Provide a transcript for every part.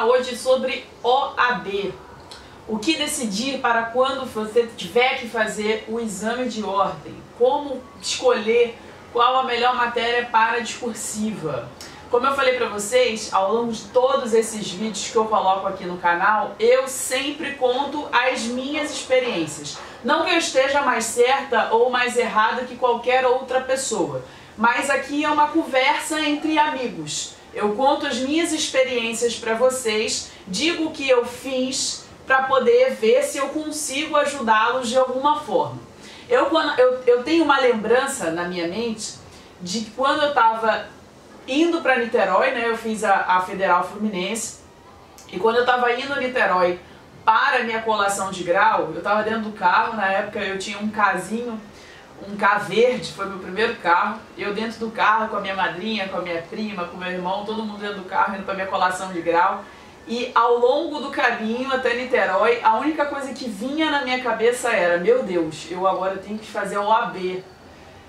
falar hoje sobre OAB. O que decidir para quando você tiver que fazer o exame de ordem? Como escolher qual a melhor matéria para a discursiva? Como eu falei para vocês, ao longo de todos esses vídeos que eu coloco aqui no canal, eu sempre conto as minhas experiências. Não que eu esteja mais certa ou mais errada que qualquer outra pessoa, mas aqui é uma conversa entre amigos. Eu conto as minhas experiências para vocês, digo o que eu fiz para poder ver se eu consigo ajudá-los de alguma forma. Eu tenho uma lembrança na minha mente de que quando eu estava indo para Niterói, né, eu fiz a Federal Fluminense, e quando eu estava indo a Niterói para a minha colação de grau, eu estava dentro do carro, na época eu tinha um Kzinho, um K verde, foi meu primeiro carro, eu dentro do carro com a minha madrinha, com a minha prima, com o meu irmão, todo mundo dentro do carro, indo para a minha colação de grau, e ao longo do caminho até Niterói, a única coisa que vinha na minha cabeça era: meu Deus, eu agora tenho que fazer a OAB,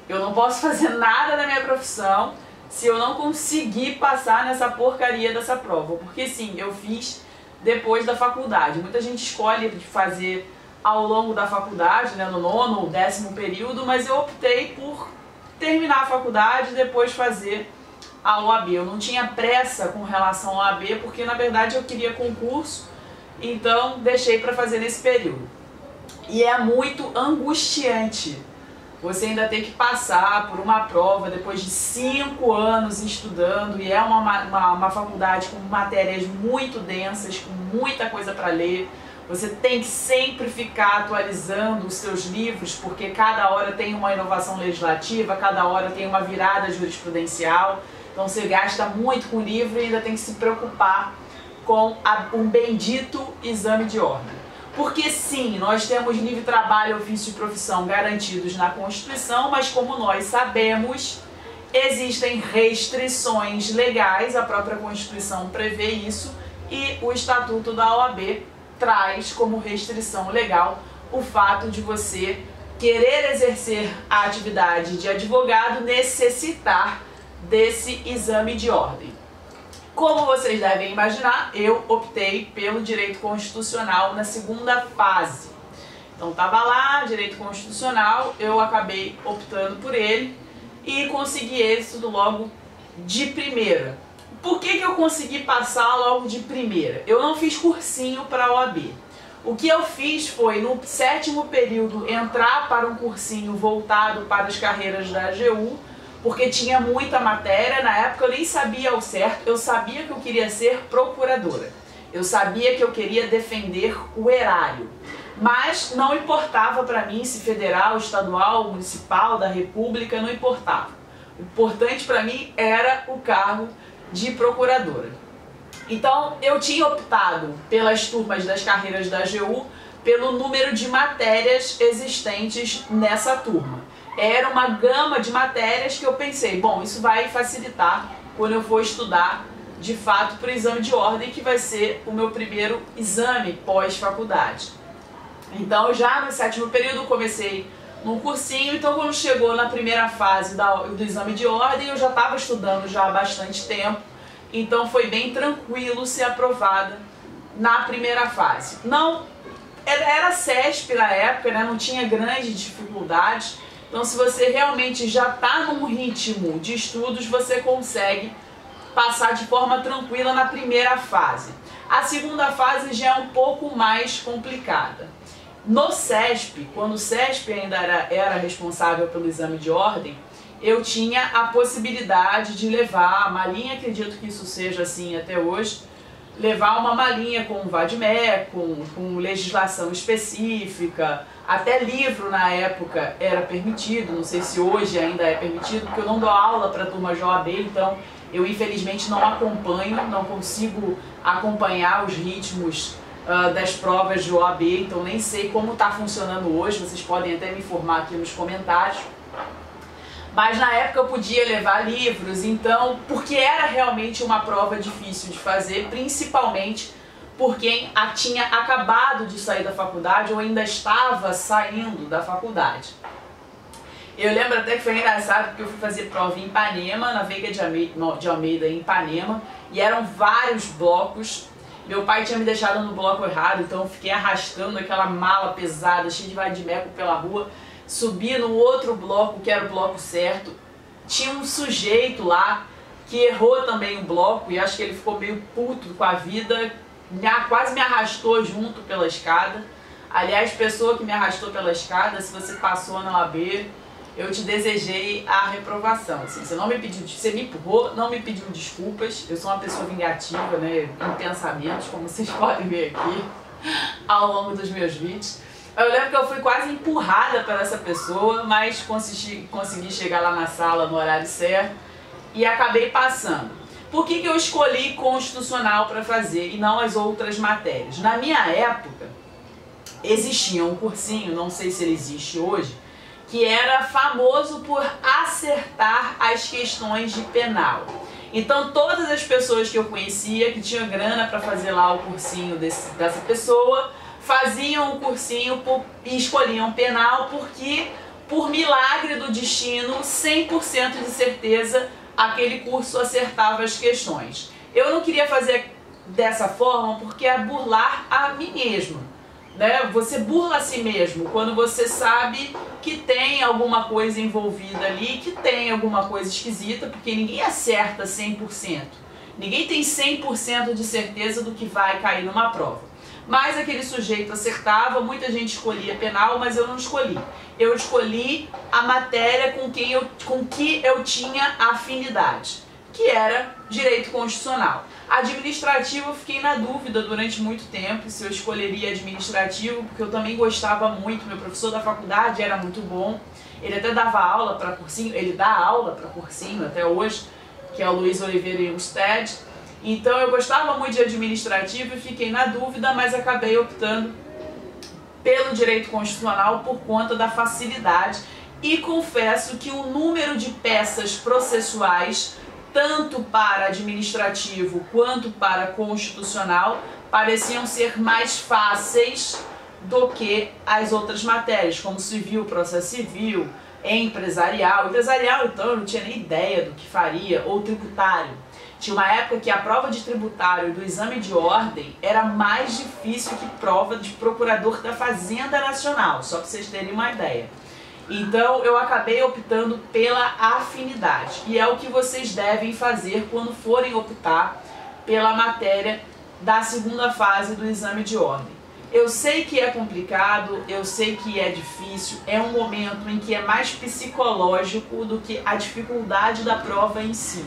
eu não posso fazer nada na minha profissão se eu não conseguir passar nessa porcaria dessa prova. Porque sim, eu fiz depois da faculdade. Muita gente escolhe de fazer ao longo da faculdade, né, no 9º ou 10º período, mas eu optei por terminar a faculdade e depois fazer a OAB. Eu não tinha pressa com relação à OAB, porque na verdade eu queria concurso, então deixei para fazer nesse período. E é muito angustiante você ainda ter que passar por uma prova depois de 5 anos estudando, e é uma faculdade com matérias muito densas, com muita coisa para ler. Você tem que sempre ficar atualizando os seus livros, porque cada hora tem uma inovação legislativa, cada hora tem uma virada jurisprudencial. Então você gasta muito com o livro e ainda tem que se preocupar com um bendito exame de ordem. Porque sim, nós temos livre trabalho e ofício de profissão garantidos na Constituição, mas como nós sabemos, existem restrições legais, a própria Constituição prevê isso, e o Estatuto da OAB traz como restrição legal o fato de você querer exercer a atividade de advogado necessitar desse exame de ordem. Como vocês devem imaginar, eu optei pelo direito constitucional na segunda fase. Então estava lá, direito constitucional, eu acabei optando por ele e consegui êxito logo de primeira. Por que eu consegui passar logo de primeira? Eu não fiz cursinho para a OAB. O que eu fiz foi, no 7º período, entrar para um cursinho voltado para as carreiras da AGU, porque tinha muita matéria. Na época eu nem sabia ao certo, eu sabia que eu queria ser procuradora, eu sabia que eu queria defender o erário, mas não importava para mim se federal, estadual, municipal, da república, não importava. O importante para mim era o cargo de procuradora. Então eu tinha optado pelas turmas das carreiras da AGU pelo número de matérias existentes nessa turma. Era uma gama de matérias que eu pensei, bom, isso vai facilitar quando eu for estudar de fato para o exame de ordem, que vai ser o meu primeiro exame pós-faculdade. Então já no 7º período eu comecei num cursinho, então quando chegou na primeira fase do exame de ordem, eu já estava estudando já há bastante tempo, então foi bem tranquilo ser aprovada na primeira fase. Não, era CESP na época, né, não tinha grandes dificuldades. Então, se você realmente já está num ritmo de estudos, você consegue passar de forma tranquila na primeira fase. A segunda fase já é um pouco mais complicada. No CESP, quando o CESP ainda era responsável pelo exame de ordem, eu tinha a possibilidade de levar a malinha, acredito que isso seja assim até hoje, levar uma malinha com VADME, com legislação específica, até livro na época era permitido, não sei se hoje ainda é permitido, porque eu não dou aula para a turma de OAB, então eu infelizmente não acompanho, não consigo acompanhar os ritmos das provas de OAB, então nem sei como está funcionando hoje, vocês podem até me informar aqui nos comentários. Mas na época eu podia levar livros, então, porque era realmente uma prova difícil de fazer, principalmente por quem tinha acabado de sair da faculdade ou ainda estava saindo da faculdade. Eu lembro até que foi engraçado porque eu fui fazer prova em Ipanema, na Veiga de Almeida em Ipanema, e eram vários blocos, Meu pai tinha me deixado no bloco errado, então eu fiquei arrastando aquela mala pesada, cheia de vadimeco pela rua. Subi no outro bloco, que era o bloco certo. Tinha um sujeito lá que errou também o bloco e acho que ele ficou meio puto com a vida, quase me arrastou junto pela escada. Aliás, pessoa que me arrastou pela escada, se você passou na OAB, eu te desejei a reprovação. Assim, você me empurrou, não me pediu desculpas. Eu sou uma pessoa vingativa, né, em pensamentos, como vocês podem ver aqui ao longo dos meus vídeos. Eu lembro que eu fui quase empurrada por essa pessoa, mas consegui chegar lá na sala no horário certo e acabei passando. Por que eu escolhi constitucional para fazer e não as outras matérias? Na minha época, existia um cursinho, não sei se ele existe hoje, que era famoso por acertar as questões de penal. Então todas as pessoas que eu conhecia, que tinham grana para fazer lá o cursinho dessa pessoa, faziam o cursinho e escolhiam penal porque, por milagre do destino, 100% de certeza, aquele curso acertava as questões. Eu não queria fazer dessa forma porque é burlar a mim mesmo, né? Você burla a si mesmo quando você sabe que tem alguma coisa envolvida ali, que tem alguma coisa esquisita, porque ninguém acerta 100%. Ninguém tem 100% de certeza do que vai cair numa prova. Mas aquele sujeito acertava, muita gente escolhia penal, mas eu não escolhi. Eu escolhi a matéria com que eu tinha afinidade, que era direito constitucional. Administrativo eu fiquei na dúvida durante muito tempo se eu escolheria administrativo, porque eu também gostava muito, meu professor da faculdade era muito bom, ele até dava aula para cursinho, ele dá aula para cursinho até hoje, que é o Luiz Oliveira Ilmstedt. Então eu gostava muito de administrativo e fiquei na dúvida, mas acabei optando pelo direito constitucional por conta da facilidade e confesso que o número de peças processuais, tanto para administrativo quanto para constitucional, pareciam ser mais fáceis do que as outras matérias, como civil, processo civil, empresarial. Empresarial, então, eu não tinha nem ideia do que faria, ou tributário. Tinha uma época que a prova de tributário do exame de ordem era mais difícil que prova de procurador da Fazenda Nacional, só para vocês terem uma ideia. Então eu acabei optando pela afinidade, e é o que vocês devem fazer quando forem optar pela matéria da segunda fase do exame de ordem. Eu sei que é complicado, eu sei que é difícil, é um momento em que é mais psicológico do que a dificuldade da prova em si.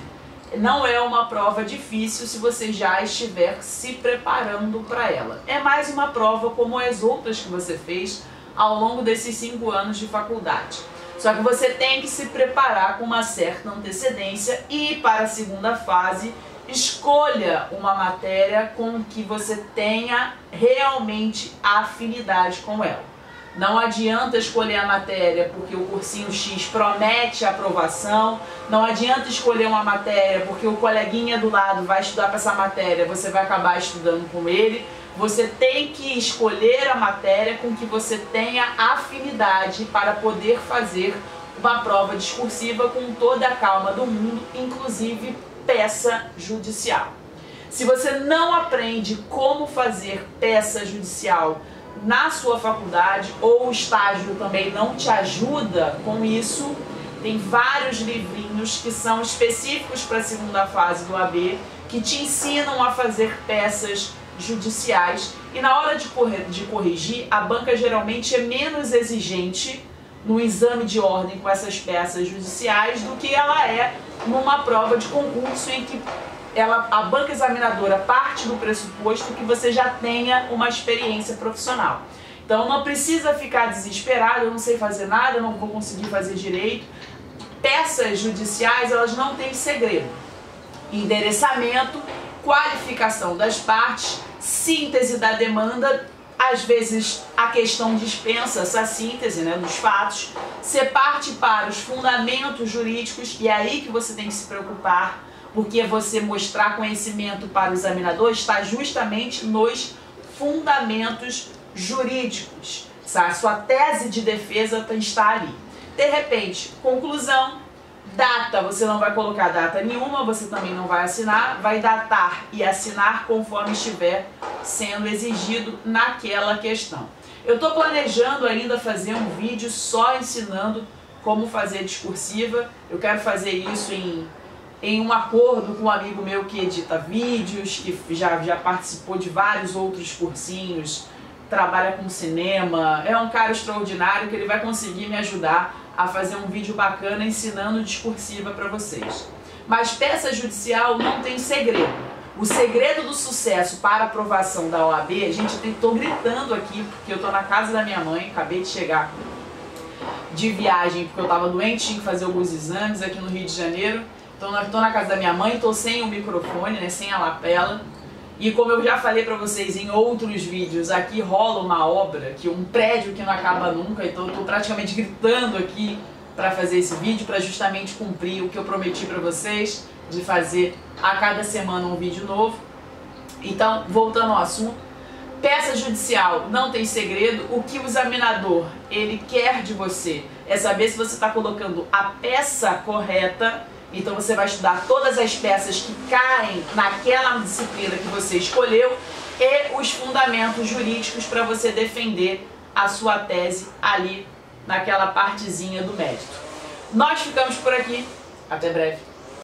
Não é uma prova difícil se você já estiver se preparando para ela. É mais uma prova como as outras que você fez ao longo desses 5 anos de faculdade. Só que você tem que se preparar com uma certa antecedência e para a segunda fase, escolha uma matéria com que você tenha realmente afinidade com ela. Não adianta escolher a matéria porque o cursinho X promete aprovação, não adianta escolher uma matéria porque o coleguinha do lado vai estudar para essa matéria, você vai acabar estudando com ele. Você tem que escolher a matéria com que você tenha afinidade para poder fazer uma prova discursiva com toda a calma do mundo, inclusive peça judicial. Se você não aprende como fazer peça judicial na sua faculdade, ou o estágio também não te ajuda com isso, tem vários livrinhos que são específicos para a segunda fase do AB, que te ensinam a fazer peças judiciais, e na hora de corrigir, a banca geralmente é menos exigente no exame de ordem com essas peças judiciais do que ela é numa prova de concurso em que a banca examinadora parte do pressuposto que você já tenha uma experiência profissional. Então não precisa ficar desesperado, eu não sei fazer nada, eu não vou conseguir fazer direito. Peças judiciais, elas não têm segredo. Endereçamento, qualificação das partes, síntese da demanda, às vezes a questão dispensa essa síntese, né, dos fatos. Você parte para os fundamentos jurídicos e é aí que você tem que se preocupar, porque você mostrar conhecimento para o examinador está justamente nos fundamentos jurídicos. A sua tese de defesa está ali. De repente, conclusão, dá ata, você não vai colocar data nenhuma, você também não vai assinar, vai datar e assinar conforme estiver sendo exigido naquela questão. Eu estou planejando ainda fazer um vídeo só ensinando como fazer discursiva. Eu quero fazer isso em um acordo com um amigo meu que edita vídeos, que já participou de vários outros cursinhos, trabalha com cinema, é um cara extraordinário que ele vai conseguir me ajudar a fazer um vídeo bacana ensinando discursiva para vocês. Mas peça judicial não tem segredo. O segredo do sucesso para aprovação da OAB, gente, estou gritando aqui porque eu estou na casa da minha mãe, acabei de chegar de viagem porque eu estava doente, tinha que fazer alguns exames aqui no Rio de Janeiro. Então estou na casa da minha mãe, estou sem o microfone, né, sem a lapela. E como eu já falei para vocês em outros vídeos, aqui rola uma obra, um prédio que não acaba nunca, então eu estou praticamente gritando aqui para fazer esse vídeo, para justamente cumprir o que eu prometi para vocês, de fazer a cada semana um vídeo novo. Então, voltando ao assunto, peça judicial não tem segredo. O que o examinador ele quer de você é saber se você está colocando a peça correta. Então você vai estudar todas as peças que caem naquela disciplina que você escolheu e os fundamentos jurídicos para você defender a sua tese ali naquela partezinha do mérito. Nós ficamos por aqui. Até breve.